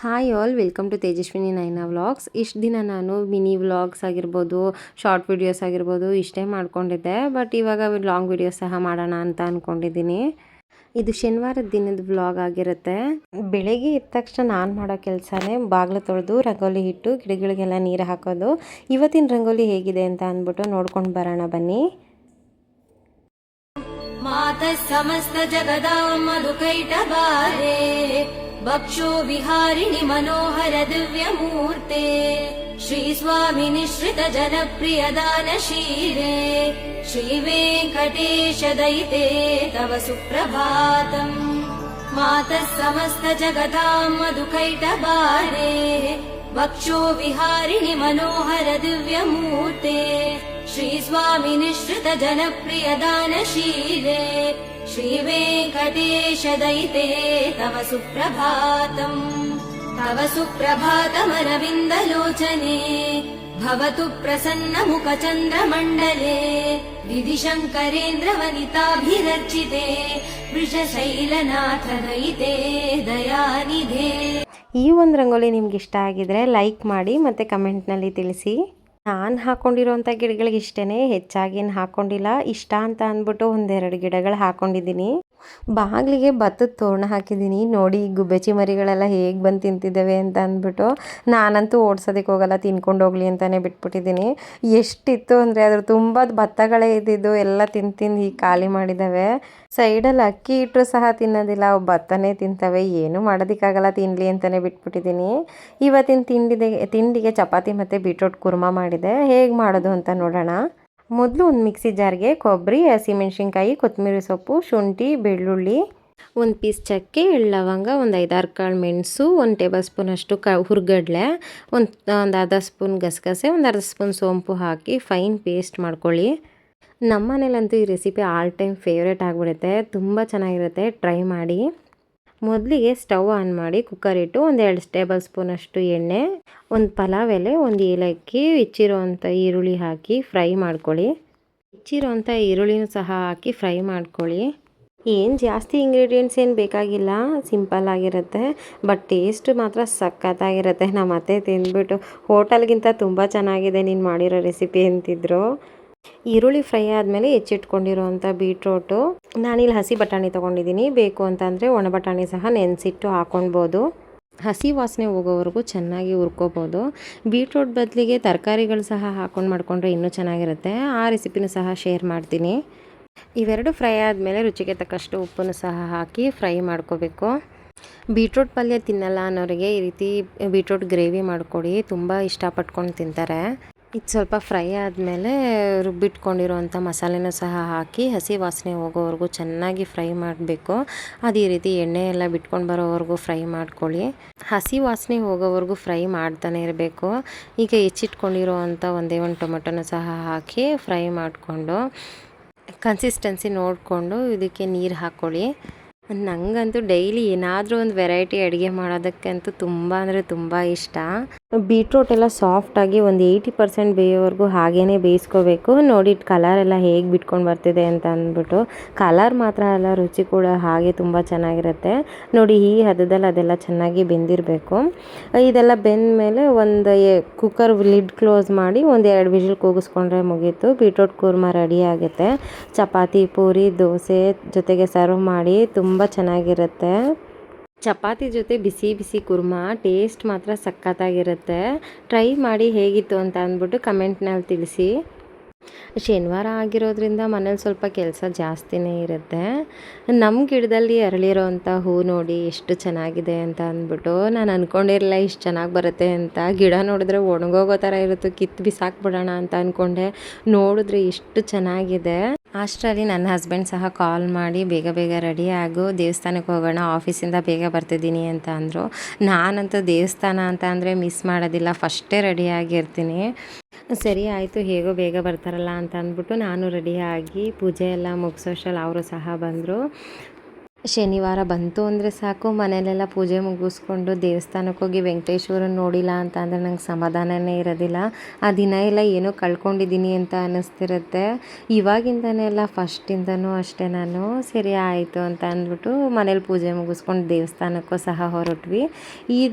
Hi all, welcome to Tejaswini Naina vlogs. ಇಷ್ಟು ದಿನ ನಾನು ಮಿನಿ ವ್ಲಾಗ್ಸ್ ಆಗಿರ್ಬೋದು, ಶಾರ್ಟ್ ವಿಡಿಯೋಸ್ ಆಗಿರ್ಬೋದು ಇಷ್ಟೇ ಮಾಡ್ಕೊಂಡಿದ್ದೆ. ಬಟ್ ಇವಾಗ ಲಾಂಗ್ ವಿಡಿಯೋಸ್ ಸಹ ಮಾಡೋಣ ಅಂತ ಅಂದ್ಕೊಂಡಿದ್ದೀನಿ. ಇದು ಶನಿವಾರದ ದಿನದ ವ್ಲಾಗ್ ಆಗಿರುತ್ತೆ. ಬೆಳಗ್ಗೆ ಎದ್ದ ತಕ್ಷಣ ನಾನು ಮಾಡೋ ಕೆಲಸನೇ ಬಾಗಿಲು ತೊಳೆದು ರಂಗೋಲಿ ಇಟ್ಟು ಗಿಡಗಳಿಗೆಲ್ಲ ನೀರು ಹಾಕೋದು. ಇವತ್ತಿನ ರಂಗೋಲಿ ಹೇಗಿದೆ ಅಂತ ಅಂದ್ಬಿಟ್ಟು ನೋಡ್ಕೊಂಡು ಬರೋಣ ಬನ್ನಿ. मातः समस्त जगदां मधुकैटभारे वक्षो विहारिणि मनोहर दिव्यमूर्ते श्रीस्वामि निःश्रित जनप्रिय दानशीले श्रीवेङ्कटेश दयिते तव सुप्रभातम्। मातः समस्त जगदां मधुकैटभारे वक्षो विहारिणि मनोहर दिव्यमूर्ते श्रीस्वामि निःश्रित जनप्रिय दानशीले श्रीवेङ्कटेश दयिते तव सुप्रभातम्। तव सुप्रभातमरविन्दलोचने भवतु प्रसन्नमुखचन्द्रमण्डले विधिशङ्करेन्द्रवनिताभिरर्चिते वृषशैलनाथ दयिते दयानिधे। ಈ ಒಂದು ರಂಗೋಲಿ ನಿಮ್ಗೆ ಇಷ್ಟ ಆಗಿದ್ರೆ ಲೈಕ್ ಮಾಡಿ ಮತ್ತು ಕಮೆಂಟ್ನಲ್ಲಿ ತಿಳಿಸಿ. ನಾನು ಹಾಕ್ಕೊಂಡಿರೋಂಥ ಗಿಡಗಳಿಗೆ ಇಷ್ಟೇ, ಹೆಚ್ಚಾಗೇನು ಹಾಕ್ಕೊಂಡಿಲ್ಲ. ಇಷ್ಟ ಅಂತ ಅಂದ್ಬಿಟ್ಟು ಒಂದೆರಡು ಗಿಡಗಳು ಹಾಕ್ಕೊಂಡಿದ್ದೀನಿ. ಬಾಗಿಲಿಗೆ ಭತ್ತದ ತೋರಣ ಹಾಕಿದ್ದೀನಿ. ನೋಡಿ ಗುಬ್ಬಚ್ಚಿ ಮರಿಗಳೆಲ್ಲ ಹೇಗೆ ಬಂದು ತಿಂತಿದ್ದಾವೆ ಅಂತ ಅಂದ್ಬಿಟ್ಟು. ನಾನಂತೂ ಓಡ್ಸೋದಕ್ಕೆ ಹೋಗಲ್ಲ, ತಿನ್ಕೊಂಡು ಹೋಗ್ಲಿ ಅಂತಲೇ ಬಿಟ್ಬಿಟ್ಟಿದ್ದೀನಿ. ಎಷ್ಟಿತ್ತು ಅಂದರೆ ಅದ್ರ ತುಂಬ ಭತ್ತಗಳೇ ಇದ್ದಿದ್ದು ಎಲ್ಲ ತಿಂದು ಹೀಗೆ ಖಾಲಿ ಮಾಡಿದ್ದಾವೆ. ಸೈಡಲ್ಲಿ ಅಕ್ಕಿ ಇಟ್ಟರು ಸಹ ತಿನ್ನೋದಿಲ್ಲ, ಅವು ಭತ್ತನೇ ತಿಂತವೆ. ಏನೂ ಮಾಡೋದಕ್ಕಾಗಲ್ಲ, ತಿನ್ನಲಿ ಅಂತಲೇ ಬಿಟ್ಬಿಟ್ಟಿದ್ದೀನಿ. ಇವತ್ತಿನ ತಿಂಡಿಗೆ ಚಪಾತಿ ಮತ್ತು ಬೀಟ್ರೋಟ್ ಕುರ್ಮಾ ಮಾಡಿದೆ. ಹೇಗೆ ಮಾಡೋದು ಅಂತ ನೋಡೋಣ. ಮೊದಲು ಒಂದು ಮಿಕ್ಸಿ ಜಾರ್ಗೆ ಕೊಬ್ಬರಿ, ಹಸಿಮೆಣ್ಸಿನ್ಕಾಯಿ, ಕೊತ್ತಂಬರಿ ಸೊಪ್ಪು, ಶುಂಠಿ, ಬೆಳ್ಳುಳ್ಳಿ, ಒಂದು ಪೀಸ್ ಚಕ್ಕೆ, ಲವಂಗ, ಒಂದು 5-6 ಕಾಳು ಮೆಣಸು, 1 ಟೇಬಲ್ ಸ್ಪೂನಷ್ಟು ಹುರ್ಗಡ್ಲೆ, ಒಂದು ಅರ್ಧ ಸ್ಪೂನ್ ಗಸಗಸೆ, ಒಂದು ಅರ್ಧ ಸ್ಪೂನ್ ಸೋಂಪು ಹಾಕಿ ಫೈನ್ ಪೇಸ್ಟ್ ಮಾಡ್ಕೊಳ್ಳಿ. ನಮ್ಮ ಮನೇಲಂತೂ ಈ ರೆಸಿಪಿ ಆಲ್ ಟೈಮ್ ಫೇವ್ರೇಟ್ ಆಗಿಬಿಡುತ್ತೆ. ತುಂಬ ಚೆನ್ನಾಗಿರುತ್ತೆ, ಟ್ರೈ ಮಾಡಿ. ಮೊದಲಿಗೆ ಸ್ಟವ್ ಆನ್ ಮಾಡಿ ಕುಕ್ಕರ್ ಇಟ್ಟು 1-2 ಟೇಬಲ್ ಸ್ಪೂನಷ್ಟು ಎಣ್ಣೆ, ಒಂದು ಪಲಾವ್ ಎಲೆ, ಒಂದು ಏಲಕ್ಕಿ, ಹೆಚ್ಚಿರೋವಂಥ ಈರುಳ್ಳಿ ಹಾಕಿ ಫ್ರೈ ಮಾಡ್ಕೊಳ್ಳಿ. ಹೆಚ್ಚಿರೋವಂಥ ಈರುಳ್ಳಿನೂ ಸಹ ಹಾಕಿ ಫ್ರೈ ಮಾಡ್ಕೊಳ್ಳಿ. ಏನು ಜಾಸ್ತಿ ಇಂಗ್ರೀಡಿಯೆಂಟ್ಸ್ ಏನು ಬೇಕಾಗಿಲ್ಲ, ಸಿಂಪಲ್ ಆಗಿರುತ್ತೆ. ಬಟ್ ಟೇಸ್ಟ್ ಮಾತ್ರ ಸಖತ್ತಾಗಿರುತ್ತೆ. ನಮ್ಮ ಅತ್ತೆ ತಿಂದ್ಬಿಟ್ಟು ಹೋಟೆಲ್ಗಿಂತ ತುಂಬ ಚೆನ್ನಾಗಿದೆ ನೀನು ಮಾಡಿರೋ ರೆಸಿಪಿ ಅಂತಿದ್ರು. ಈರುಳ್ಳಿ ಫ್ರೈ ಆದಮೇಲೆ ಹೆಚ್ಚಿಟ್ಕೊಂಡಿರೋವಂಥ ಬೀಟ್ರೋಟು, ನಾನಿಲ್ಲಿ ಹಸಿ ಬಟಾಣಿ ತೊಗೊಂಡಿದ್ದೀನಿ. ಬೇಕು ಅಂತಂದರೆ ಒಣ ಬಟಾಣಿ ಸಹ ನೆನೆಸಿಟ್ಟು ಹಾಕ್ಕೊಳ್ಬೋದು. ಹಸಿ ವಾಸನೆ ಹೋಗೋವರೆಗೂ ಚೆನ್ನಾಗಿ ಹುರ್ಕೋಬೋದು. ಬೀಟ್ರೋಟ್ ಬದಲಿಗೆ ತರಕಾರಿಗಳು ಸಹ ಹಾಕ್ಕೊಂಡು ಮಾಡಿಕೊಂಡ್ರೆ ಇನ್ನೂ ಚೆನ್ನಾಗಿರುತ್ತೆ. ಆ ರೆಸಿಪಿನೂ ಸಹ ಶೇರ್ ಮಾಡ್ತೀನಿ. ಇವೆರಡು ಫ್ರೈ ಆದಮೇಲೆ ರುಚಿಗೆ ತಕ್ಕಷ್ಟು ಉಪ್ಪನ್ನು ಸಹ ಹಾಕಿ ಫ್ರೈ ಮಾಡ್ಕೋಬೇಕು. ಬೀಟ್ರೋಟ್ ಪಲ್ಯ ತಿನ್ನಲ್ಲ ಅನ್ನೋರಿಗೆ ಈ ರೀತಿ ಬೀಟ್ರೋಟ್ ಗ್ರೇವಿ ಮಾಡಿಕೊಡಿ, ತುಂಬ ಇಷ್ಟಪಟ್ಕೊಂಡು ತಿಂತಾರೆ. ಇದು ಸ್ವಲ್ಪ ಫ್ರೈ ಆದಮೇಲೆ ರುಬ್ಬಿಟ್ಕೊಂಡಿರೋವಂಥ ಮಸಾಲೆನೂ ಸಹ ಹಾಕಿ ಹಸಿ ವಾಸನೆ ಹೋಗೋವರೆಗೂ ಚೆನ್ನಾಗಿ ಫ್ರೈ ಮಾಡಬೇಕು. ಅದು ಈ ರೀತಿ ಎಣ್ಣೆ ಎಲ್ಲ ಬಿಟ್ಕೊಂಡು ಬರೋವರೆಗೂ ಫ್ರೈ ಮಾಡ್ಕೊಳ್ಳಿ. ಹಸಿ ವಾಸನೆ ಹೋಗೋವರೆಗೂ ಫ್ರೈ ಮಾಡ್ತಾನೆ ಇರಬೇಕು. ಈಗ ಹೆಚ್ಚಿಟ್ಕೊಂಡಿರೋವಂಥ ಒಂದೇ ಒಂದು ಟೊಮೆಟೊನೂ ಸಹ ಹಾಕಿ ಫ್ರೈ ಮಾಡಿಕೊಂಡು ಕನ್ಸಿಸ್ಟೆನ್ಸಿ ನೋಡಿಕೊಂಡು ಇದಕ್ಕೆ ನೀರು ಹಾಕ್ಕೊಳ್ಳಿ. ನನಗಂತೂ ಡೈಲಿ ಏನಾದರೂ ಒಂದು ವೆರೈಟಿ ಅಡುಗೆ ಮಾಡೋದಕ್ಕಂತೂ ತುಂಬ ಅಂದರೆ ತುಂಬ ಇಷ್ಟ. ಬೀಟ್ರೋಟ್ ಎಲ್ಲ ಸಾಫ್ಟಾಗಿ ಒಂದು 80% ಬೇಯೋವರೆಗೂ ಹಾಗೇ ಬೇಯಿಸ್ಕೋಬೇಕು. ನೋಡಿ ಕಲರ್ ಎಲ್ಲ ಹೇಗೆ ಬಿಟ್ಕೊಂಡು ಬರ್ತಿದೆ ಅಂತ ಅಂದ್ಬಿಟ್ಟು. ಕಲರ್ ಮಾತ್ರ ಅಲ್ಲ, ರುಚಿ ಕೂಡ ಹಾಗೆ ತುಂಬ ಚೆನ್ನಾಗಿರುತ್ತೆ. ನೋಡಿ ಈ ಹದದಲ್ಲಿ ಅದೆಲ್ಲ ಚೆನ್ನಾಗಿ ಬೆಂದಿರಬೇಕು. ಇದೆಲ್ಲ ಬೆಂದ ಮೇಲೆ ಒಂದು ಕುಕ್ಕರ್ ಲಿಡ್ ಕ್ಲೋಸ್ ಮಾಡಿ 1-2 ವಿಷಲ್ ಕೂಗಿಸ್ಕೊಂಡ್ರೆ ಮುಗೀತು. ಬೀಟ್ರೋಟ್ ಕುರ್ಮಾ ರೆಡಿ ಆಗುತ್ತೆ. ಚಪಾತಿ, ಪೂರಿ, ದೋಸೆ ಜೊತೆಗೆ ಸರ್ವ್ ಮಾಡಿ ತುಂಬ ಚೆನ್ನಾಗಿರುತ್ತೆ. ಚಪಾತಿ ಜೊತೆ ಬಿಸಿ ಬಿಸಿ ಕುರ್ಮಾ ಟೇಸ್ಟ್ ಮಾತ್ರ ಸಖತ್ತಾಗಿರುತ್ತೆ. ಟ್ರೈ ಮಾಡಿ ಹೇಗಿತ್ತು ಅಂತ ಅಂದ್ಬಿಟ್ಟು ಕಮೆಂಟ್ನಲ್ಲಿ ತಿಳಿಸಿ. ಶನಿವಾರ ಆಗಿರೋದ್ರಿಂದ ಮನೇಲಿ ಸ್ವಲ್ಪ ಕೆಲಸ ಜಾಸ್ತಿನೇ ಇರುತ್ತೆ. ನಮ್ಮ ಗಿಡದಲ್ಲಿ ಅರಳಿರೋವಂಥ ಹೂ ನೋಡಿ ಎಷ್ಟು ಚೆನ್ನಾಗಿದೆ ಅಂತ ಅಂದ್ಬಿಟ್ಟು. ನಾನು ಅಂದ್ಕೊಂಡಿರಲಿಲ್ಲ ಇಷ್ಟು ಚೆನ್ನಾಗಿ ಬರುತ್ತೆ ಅಂತ. ಗಿಡ ನೋಡಿದ್ರೆ ಒಣಗೋಗೋ ಥರ ಇರುತ್ತೆ, ಕಿತ್ತು ಬಿಸಾಕ್ಬಿಡೋಣ ಅಂತ ಅಂದ್ಕೊಂಡೆ. ನೋಡಿದ್ರೆ ಎಷ್ಟು ಚೆನ್ನಾಗಿದೆ. ಅಷ್ಟರಲ್ಲಿ ನನ್ನ ಹಸ್ಬೆಂಡ್ ಸಹ ಕಾಲ್ ಮಾಡಿ ಬೇಗ ಬೇಗ ರೆಡಿ ಆಗು, ದೇವಸ್ಥಾನಕ್ಕೆ ಹೋಗೋಣ, ಆಫೀಸಿಂದ ಬೇಗ ಬರ್ತಿದ್ದೀನಿ ಅಂತ ಅಂದರು. ನಾನಂತೂ ದೇವಸ್ಥಾನ ಅಂತ ಅಂದರೆ ಮಿಸ್ ಮಾಡೋದಿಲ್ಲ, ಫಸ್ಟೇ ರೆಡಿಯಾಗಿರ್ತೀನಿ. ಸರಿ ಆಯಿತು, ಹೇಗೋ ಬೇಗ ಬರ್ತಾರಲ್ಲ ಅಂತ ಅಂದ್ಬಿಟ್ಟು ನಾನು ರೆಡಿಯಾಗಿ ಪೂಜೆ ಎಲ್ಲ ಮುಗಿಸೋಷ್ಟರಲ್ಲಿ ಅವರು ಸಹ ಬಂದರು. ಶನಿವಾರ ಬಂತು ಅಂದರೆ ಸಾಕು ಮನೆಯಲ್ಲೆಲ್ಲ ಪೂಜೆ ಮುಗಿಸ್ಕೊಂಡು ದೇವಸ್ಥಾನಕ್ಕೆ ಹೋಗಿ ವೆಂಕಟೇಶ್ವರನ ನೋಡಿಲ್ಲ ಅಂತ ಅಂದರೆ ನಂಗೆ ಸಮಾಧಾನನೇ ಇರೋದಿಲ್ಲ. ಆ ದಿನ ಎಲ್ಲ ಏನೋ ಕಳ್ಕೊಂಡಿದ್ದೀನಿ ಅಂತ ಅನ್ನಿಸ್ತಿರುತ್ತೆ. ಇವಾಗಿಂದನೇ ಎಲ್ಲ ಫಸ್ಟಿಂದನೂ ಅಷ್ಟೇ ನಾನು ಸರಿ ಆಯಿತು ಅಂತ ಅಂದ್ಬಿಟ್ಟು ಮನೇಲಿ ಪೂಜೆ ಮುಗಿಸ್ಕೊಂಡು ದೇವಸ್ಥಾನಕ್ಕೂ ಸಹ ಹೊರಟ್ವಿ. ಈಗ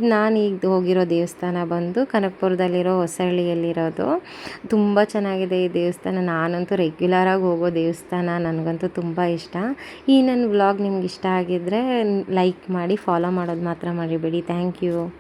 ಹೋಗಿರೋ ದೇವಸ್ಥಾನ ಬಂದು ಕನಕಪುರದಲ್ಲಿರೋ ಹೊಸಳ್ಳಿಯಲ್ಲಿರೋದು. ತುಂಬ ಚೆನ್ನಾಗಿದೆ ಈ ದೇವಸ್ಥಾನ. ನಾನಂತೂ ರೆಗ್ಯುಲರಾಗಿ ಹೋಗೋ ದೇವಸ್ಥಾನ. ನನಗಂತೂ ತುಂಬ ಇಷ್ಟ. ಈ ನನ್ನ ವ್ಲಾಗ್ ನಿಮ್ಗೆ ಇಷ್ಟ ಆಗಿದ್ದರೆ ಲೈಕ್ ಮಾಡಿ, ಫಾಲೋ ಮಾಡೋದು ಮಾತ್ರ ಮರಿಬೇಡಿ. Thank you.